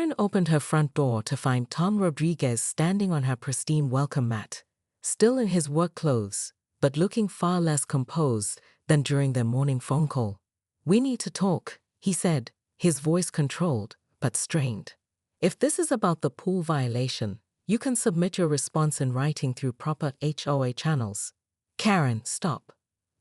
Karen opened her front door to find Tom Rodriguez standing on her pristine welcome mat, still in his work clothes, but looking far less composed than during their morning phone call. "We need to talk," he said, his voice controlled but strained. "If this is about the pool violation, you can submit your response in writing through proper HOA channels." "Karen, stop."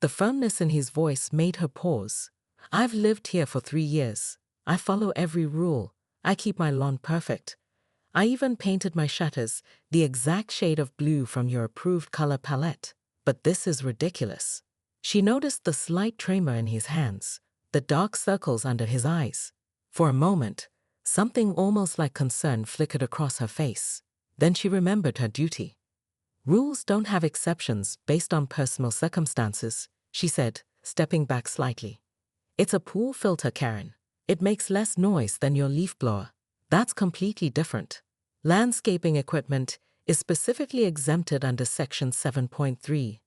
The firmness in his voice made her pause. "I've lived here for 3 years. I follow every rule. I keep my lawn perfect. I even painted my shutters the exact shade of blue from your approved color palette. But this is ridiculous." She noticed the slight tremor in his hands, the dark circles under his eyes. For a moment, something almost like concern flickered across her face. Then she remembered her duty. "Rules don't have exceptions based on personal circumstances," she said, stepping back slightly. "It's a pool filter, Karen. It makes less noise than your leaf blower. That's completely different. Landscaping equipment is specifically exempted under Section 7.3.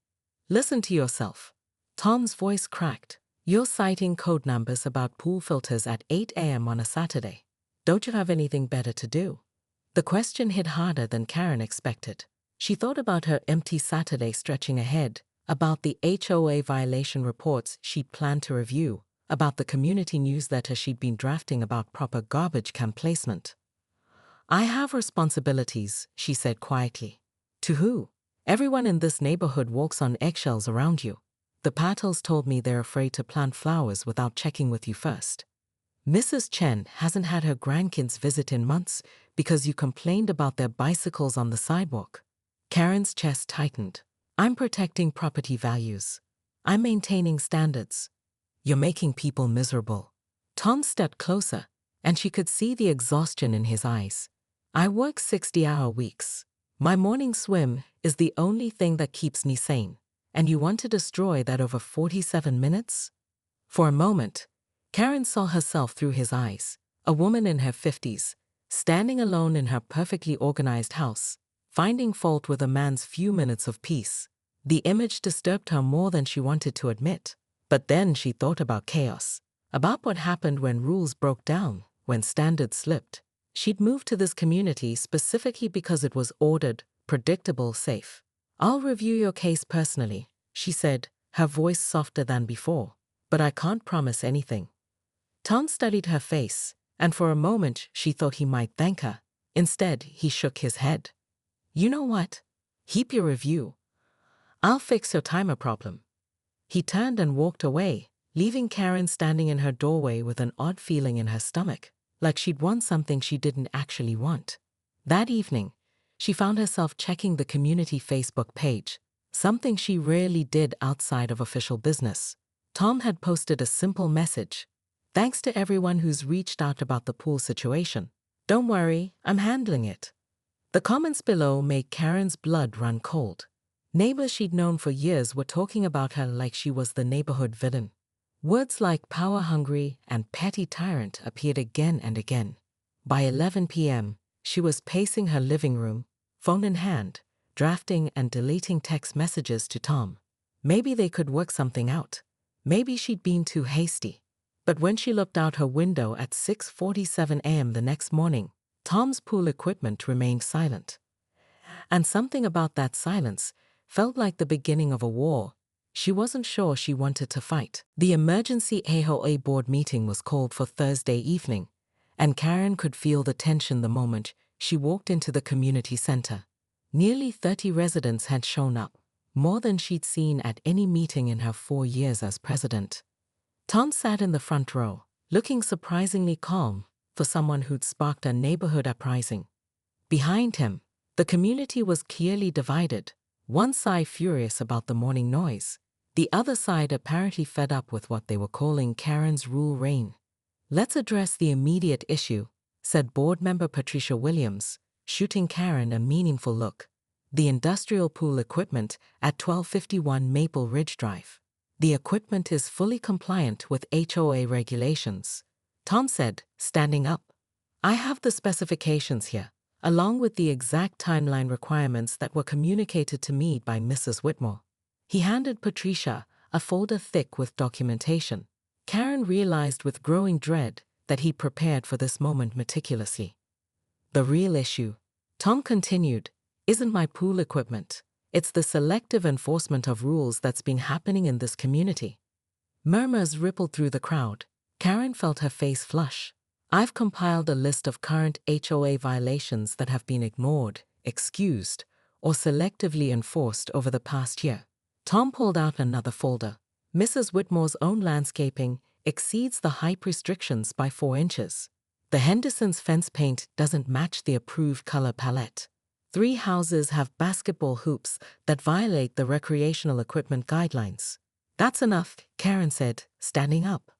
Listen to yourself." Tom's voice cracked. "You're citing code numbers about pool filters at 8 a.m. on a Saturday. Don't you have anything better to do?" The question hit harder than Karen expected. She thought about her empty Saturday stretching ahead, about the HOA violation reports she'd planned to review, about the community newsletter she'd been drafting about proper garbage can placement. "I have responsibilities," she said quietly. "To who? Everyone in this neighborhood walks on eggshells around you. The Patels told me they're afraid to plant flowers without checking with you first. Mrs. Chen hasn't had her grandkids visit in months because you complained about their bicycles on the sidewalk." Karen's chest tightened. "I'm protecting property values. I'm maintaining standards. You're making people miserable." Tom stepped closer, and she could see the exhaustion in his eyes. "I work 60-hour weeks. My morning swim is the only thing that keeps me sane. And you want to destroy that over 47 minutes?" For a moment, Karen saw herself through his eyes, a woman in her 50s, standing alone in her perfectly organized house, finding fault with a man's few minutes of peace. The image disturbed her more than she wanted to admit. But then she thought about chaos, about what happened when rules broke down, when standards slipped. She'd moved to this community specifically because it was ordered, predictable, safe. "I'll review your case personally," she said, her voice softer than before. "But I can't promise anything." Tom studied her face, and for a moment she thought he might thank her. Instead, he shook his head. "You know what? Keep your review. I'll fix your timer problem." He turned and walked away, leaving Karen standing in her doorway with an odd feeling in her stomach, like she'd won something she didn't actually want. That evening, she found herself checking the community Facebook page, something she rarely did outside of official business. Tom had posted a simple message. "Thanks to everyone who's reached out about the pool situation. Don't worry, I'm handling it." The comments below made Karen's blood run cold. Neighbors she'd known for years were talking about her like she was the neighborhood villain. Words like power-hungry and petty tyrant appeared again and again. By 11 p.m., she was pacing her living room, phone in hand, drafting and deleting text messages to Tom. Maybe they could work something out. Maybe she'd been too hasty. But when she looked out her window at 6:47 a.m. the next morning, Tom's pool equipment remained silent. And something about that silence felt like the beginning of a war she wasn't sure she wanted to fight. The emergency HOA board meeting was called for Thursday evening, and Karen could feel the tension the moment she walked into the community center. Nearly 30 residents had shown up, more than she'd seen at any meeting in her 4 years as president. Tom sat in the front row, looking surprisingly calm for someone who'd sparked a neighborhood uprising. Behind him, the community was clearly divided, one side furious about the morning noise, the other side apparently fed up with what they were calling Karen's rule reign. "Let's address the immediate issue," said board member Patricia Williams, shooting Karen a meaningful look. "The industrial pool equipment at 1251 Maple Ridge Drive. The equipment is fully compliant with HOA regulations," Tom said, standing up. "I have the specifications here, along with the exact timeline requirements that were communicated to me by Mrs. Whitmore." He handed Patricia a folder thick with documentation. Karen realized with growing dread that he prepared for this moment meticulously. The real issue, Tom continued, isn't my pool equipment. It's the selective enforcement of rules that's been happening in this community. Murmurs rippled through the crowd. Karen felt her face flush. I've compiled a list of current HOA violations that have been ignored, excused, or selectively enforced over the past year. Tom pulled out another folder. Mrs. Whitmore's own landscaping exceeds the height restrictions by 4 inches. The Henderson's fence paint doesn't match the approved color palette. 3 houses have basketball hoops that violate the recreational equipment guidelines. That's enough, Karen said, standing up.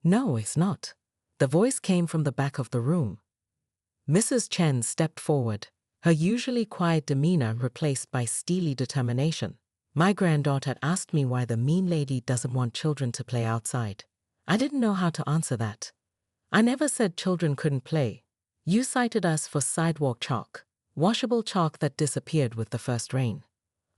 No, it's not. The voice came from the back of the room. Mrs. Chen stepped forward, her usually quiet demeanor replaced by steely determination. My granddaughter asked me why the mean lady doesn't want children to play outside. I didn't know how to answer that. I never said children couldn't play. You cited us for sidewalk chalk, washable chalk that disappeared with the first rain.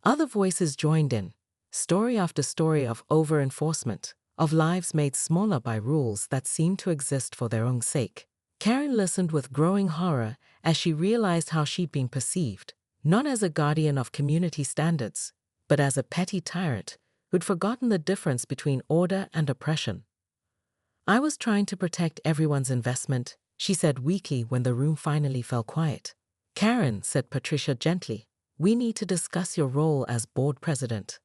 Other voices joined in, story after story of over-enforcement, of lives made smaller by rules that seemed to exist for their own sake. Karen listened with growing horror as she realized how she'd been perceived, not as a guardian of community standards, but as a petty tyrant who'd forgotten the difference between order and oppression. I was trying to protect everyone's investment, she said weakly when the room finally fell quiet. Karen, said Patricia gently, we need to discuss your role as board president.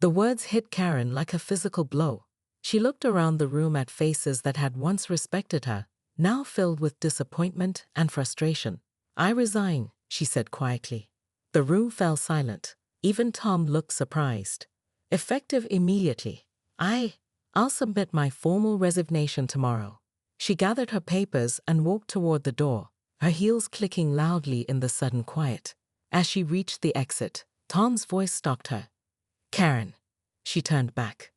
The words hit Karen like a physical blow. She looked around the room at faces that had once respected her, now filled with disappointment and frustration. I resign, she said quietly. The room fell silent. Even Tom looked surprised. Effective immediately. I'll submit my formal resignation tomorrow. She gathered her papers and walked toward the door, her heels clicking loudly in the sudden quiet. As she reached the exit, Tom's voice stopped her. Karen. She turned back.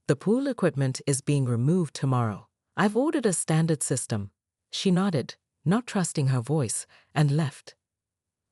The pool equipment is being removed tomorrow. I've ordered a standard system. She nodded, not trusting her voice, and left.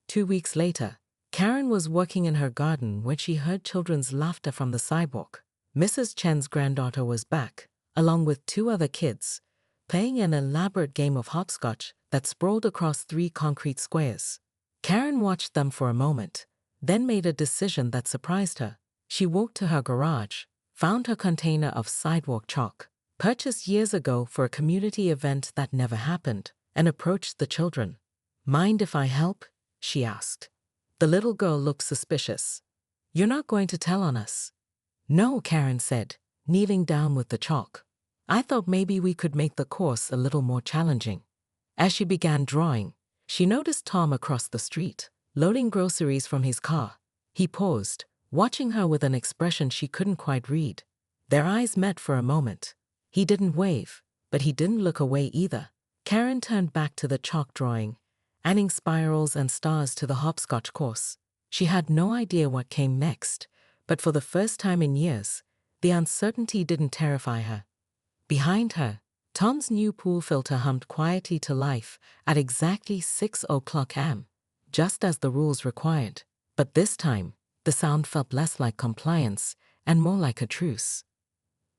2 weeks later, Karen was working in her garden when she heard children's laughter from the sidewalk. Mrs. Chen's granddaughter was back, along with 2 other kids, playing an elaborate game of hopscotch that sprawled across 3 concrete squares. Karen watched them for a moment, then made a decision that surprised her. She walked to her garage, found her container of sidewalk chalk, purchased years ago for a community event that never happened, and approached the children. Mind if I help? She asked. The little girl looked suspicious. You're not going to tell on us? No, Karen said, kneeling down with the chalk. I thought maybe we could make the course a little more challenging. As she began drawing, she noticed Tom across the street, loading groceries from his car. He paused, watching her with an expression she couldn't quite read. Their eyes met for a moment. He didn't wave, but he didn't look away either. Karen turned back to the chalk drawing, adding spirals and stars to the hopscotch course. She had no idea what came next, but for the first time in years, the uncertainty didn't terrify her. Behind her, Tom's new pool filter hummed quietly to life at exactly 6:00 am, just as the rules required. But this time, the sound felt less like compliance and more like a truce.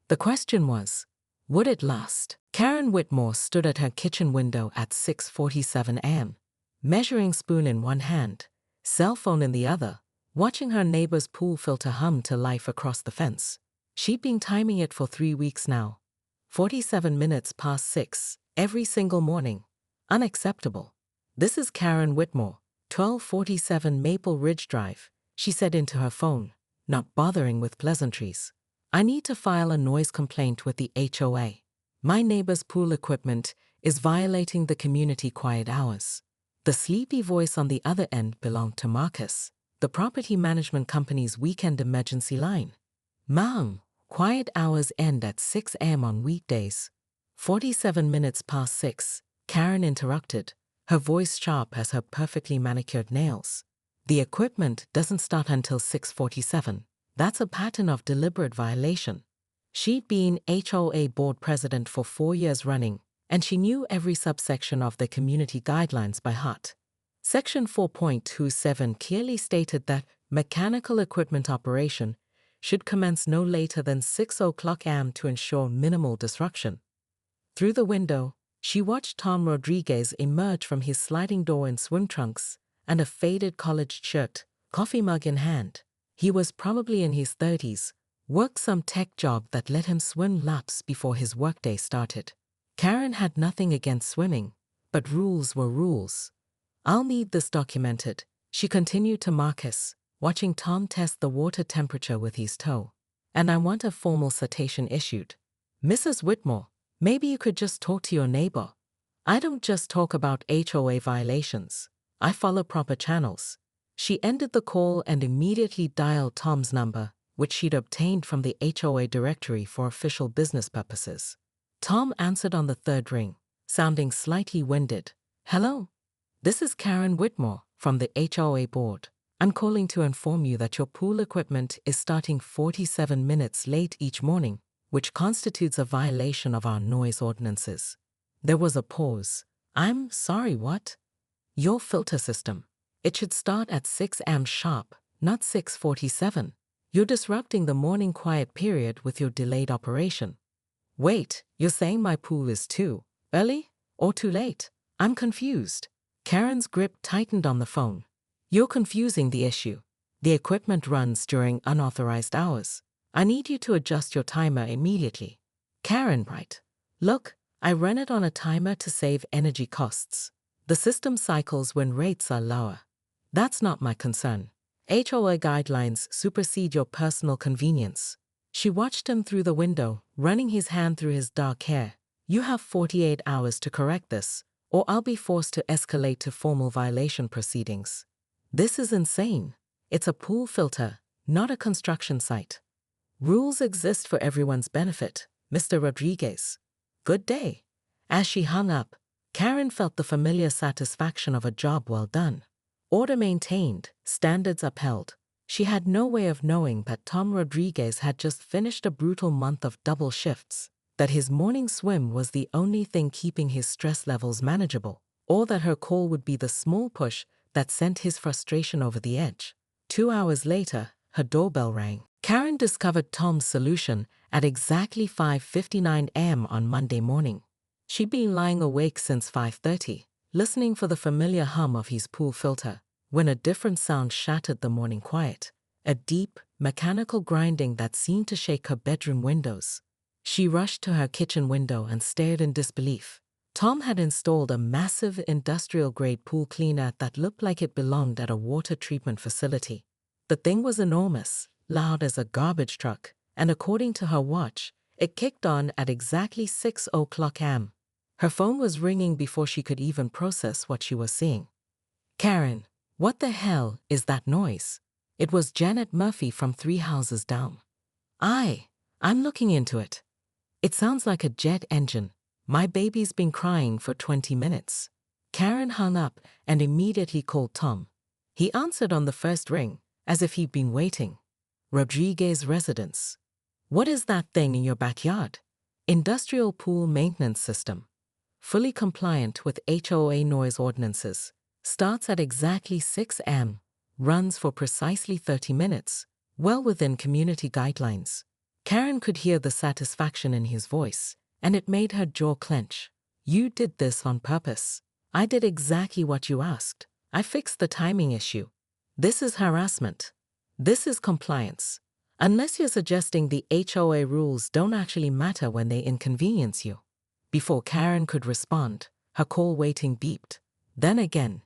The question was, would it last? Karen Whitmore stood at her kitchen window at 6:47 am, measuring spoon in one hand, cell phone in the other, watching her neighbor's pool filter hum to life across the fence. She'd been timing it for 3 weeks now. 47 minutes past 6, every single morning. Unacceptable. This is Karen Whitmore, 1247 Maple Ridge Drive, she said into her phone, not bothering with pleasantries. I need to file a noise complaint with the HOA. My neighbor's pool equipment is violating the community quiet hours. The sleepy voice on the other end belonged to Marcus, the property management company's weekend emergency line. Ma'am, quiet hours end at 6 am on weekdays. 47 minutes past 6, Karen interrupted, her voice sharp as her perfectly manicured nails. The equipment doesn't start until 6:47. That's a pattern of deliberate violation. She'd been HOA board president for 4 years running, and she knew every subsection of the community guidelines by heart. Section 4.27 clearly stated that mechanical equipment operation should commence no later than 6:00 am to ensure minimal disruption. Through the window, She watched Tom Rodriguez emerge from his sliding door in swim trunks and a faded college shirt, coffee mug in hand. He was probably in his 30s, worked some tech job that let him swim laps before his workday started. Karen had nothing against swimming, but rules were rules. "I'll need this documented," she continued to Marcus, watching Tom test the water temperature with his toe. "And I want a formal citation issued. Mrs. Whitmore, maybe you could just talk to your neighbor. I don't just talk about HOA violations. I follow proper channels." She ended the call and immediately dialed Tom's number, which she'd obtained from the HOA directory for official business purposes. Tom answered on the third ring, sounding slightly winded. "Hello? This is Karen Whitmore from the HOA board. I'm calling to inform you that your pool equipment is starting 47 minutes late each morning, which constitutes a violation of our noise ordinances." There was a pause. "I'm sorry, what?" "Your filter system. It should start at 6 a.m. sharp, not 6:47. You're disrupting the morning quiet period with your delayed operation." "Wait, you're saying my pool is too early or too late? I'm confused." Karen's grip tightened on the phone. "You're confusing the issue. The equipment runs during unauthorized hours. I need you to adjust your timer immediately." "Karen, right. Look, I run it on a timer to save energy costs. The system cycles when rates are lower. That's not my concern. HOA guidelines supersede your personal convenience." She watched him through the window, running his hand through his dark hair. "You have 48 hours to correct this, or I'll be forced to escalate to formal violation proceedings." "This is insane. It's a pool filter, not a construction site. Rules exist for everyone's benefit, Mr. Rodriguez. Good day." As she hung up, Karen felt the familiar satisfaction of a job well done. Order maintained, standards upheld. She had no way of knowing that Tom Rodriguez had just finished a brutal month of double shifts, that his morning swim was the only thing keeping his stress levels manageable, or that her call would be the small push that sent his frustration over the edge. 2 hours later, her doorbell rang. Karen discovered Tom's solution at exactly 5:59 a.m. on Monday morning. She'd been lying awake since 5:30, listening for the familiar hum of his pool filter, when a different sound shattered the morning quiet, a deep, mechanical grinding that seemed to shake her bedroom windows. She rushed to her kitchen window and stared in disbelief. Tom had installed a massive industrial-grade pool cleaner that looked like it belonged at a water treatment facility. The thing was enormous, loud as a garbage truck, and according to her watch, it kicked on at exactly 6:00 a.m. Her phone was ringing before she could even process what she was seeing. "Karen, what the hell is that noise?" It was Janet Murphy from 3 houses down. I'm looking into it. It sounds like a jet engine. My baby's been crying for 20 minutes. Karen hung up and immediately called Tom. He answered on the first ring, as if he'd been waiting. "Rodriguez residence." "What is that thing in your backyard?" "Industrial pool maintenance system. Fully compliant with HOA noise ordinances. Starts at exactly 6 a.m. Runs for precisely 30 minutes. Well within community guidelines." Karen could hear the satisfaction in his voice, and it made her jaw clench. "You did this on purpose. I did exactly what you asked. I fixed the timing issue. This is harassment. This is compliance. Unless you're suggesting the HOA rules don't actually matter when they inconvenience you." Before Karen could respond, her call waiting beeped. Then again.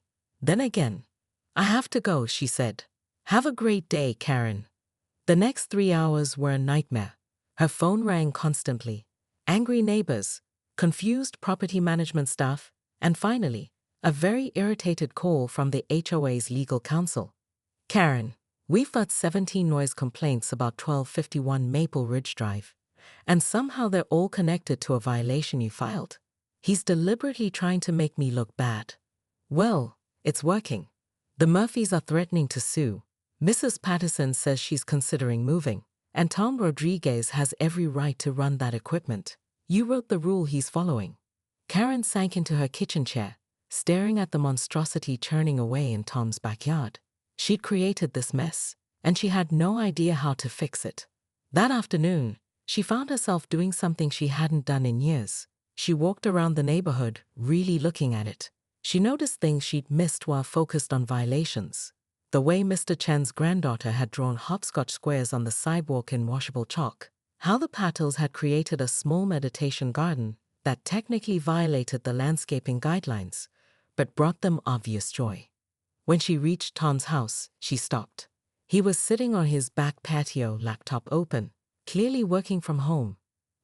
"I have to go," she said. "Have a great day, Karen." The next 3 hours were a nightmare. Her phone rang constantly. Angry neighbors, confused property management staff, and finally, a very irritated call from the HOA's legal counsel. "Karen, we've got 17 noise complaints about 1251 Maple Ridge Drive, and somehow they're all connected to a violation you filed. He's deliberately trying to make me look bad." "Well, it's working. The Murphys are threatening to sue. Mrs. Patterson says she's considering moving, and Tom Rodriguez has every right to run that equipment. You wrote the rule he's following." Karen sank into her kitchen chair, staring at the monstrosity churning away in Tom's backyard. She'd created this mess, and she had no idea how to fix it. That afternoon, she found herself doing something she hadn't done in years. She walked around the neighborhood, really looking at it. She noticed things she'd missed while focused on violations. The way Mr. Chen's granddaughter had drawn hopscotch squares on the sidewalk in washable chalk. How the Patels had created a small meditation garden that technically violated the landscaping guidelines, but brought them obvious joy. When she reached Tom's house, she stopped. He was sitting on his back patio, laptop open, clearly working from home.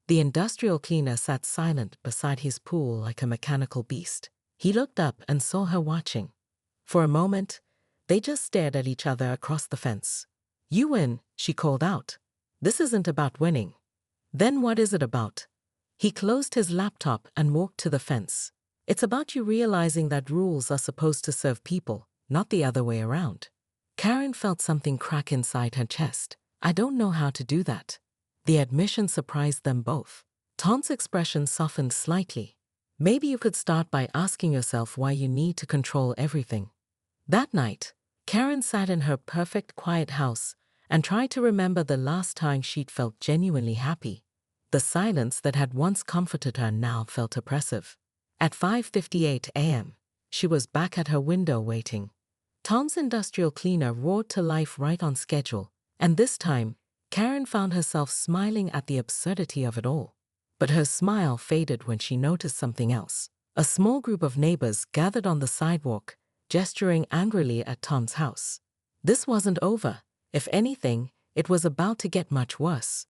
The industrial cleaner sat silent beside his pool like a mechanical beast. He looked up and saw her watching. For a moment, they just stared at each other across the fence. "You win," she called out. "This isn't about winning." "Then what is it about?" He closed his laptop and walked to the fence. "It's about you realizing that rules are supposed to serve people, not the other way around." Karen felt something crack inside her chest. "I don't know how to do that." The admission surprised them both. Tom's expression softened slightly. "Maybe you could start by asking yourself why you need to control everything." That night, Karen sat in her perfect quiet house and tried to remember the last time she'd felt genuinely happy. The silence that had once comforted her now felt oppressive. At 5:58 a.m., she was back at her window waiting. Tom's industrial cleaner roared to life right on schedule, and this time, Karen found herself smiling at the absurdity of it all. But her smile faded when she noticed something else. A small group of neighbors gathered on the sidewalk, gesturing angrily at Tom's house. This wasn't over. If anything, it was about to get much worse.